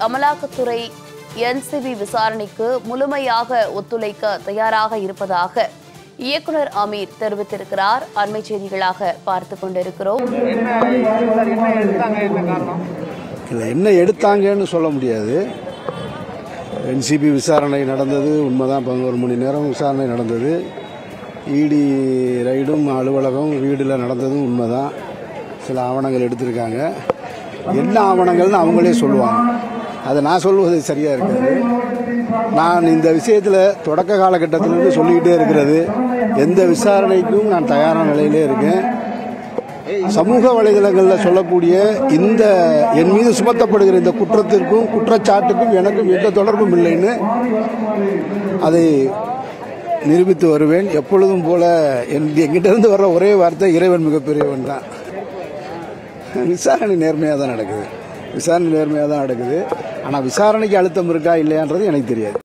அமலாக்கத்துறை என்சிபி விசாரணைக்கு முழுமையாக ஒத்துழைக்க தயாராக இருப்பதாக இயக்குனர் அமீர் தெரிவித்திருக்கிறார். அண்மை செய்திகளாக பார்த்துக் கொண்டிருக்கிறோம். என்ன எடுத்தாங்கன்னு சொல்ல முடியாது. என்சிபி விசாரணை நடந்தது உண்மைதான். 11 மணி நேரம் விசாரணை நடந்தது. இடி ரைடும் அலுவலகம் வீடில் நடந்ததும் உண்மைதான். சில ஆவணங்கள் எடுத்திருக்காங்க. என்ன ஆவணங்கள்னு அவங்களே சொல்லுவாங்க. அதை நான் சொல்வது சரியாக இருக்காது. நான் இந்த விஷயத்தில் தொடக்க காலகட்டத்திலிருந்து சொல்லிக்கிட்டே இருக்கிறது, எந்த விசாரணைக்கும் நான் தயாரான நிலையிலே இருக்கேன். சமூக வலைதளங்களில் சொல்லக்கூடிய இந்த என் மீது சுமத்தப்படுகிற இந்த குற்றத்திற்கும் குற்றச்சாட்டுக்கும் எனக்கும் எந்த தொடர்பும் இல்லைன்னு அதை நிரூபித்து வருவேன். எப்பொழுதும் போல என்கிட்ட இருந்து வர்ற ஒரே வார்த்தை, இறைவன் மிகப்பெரியவன் தான். விசாரணை நேர்மையாக தான் நடக்குது. ஆனால் விசாரணைக்கு அழுத்தம் இருக்கா இல்லையான்றது எனக்கு தெரியாது.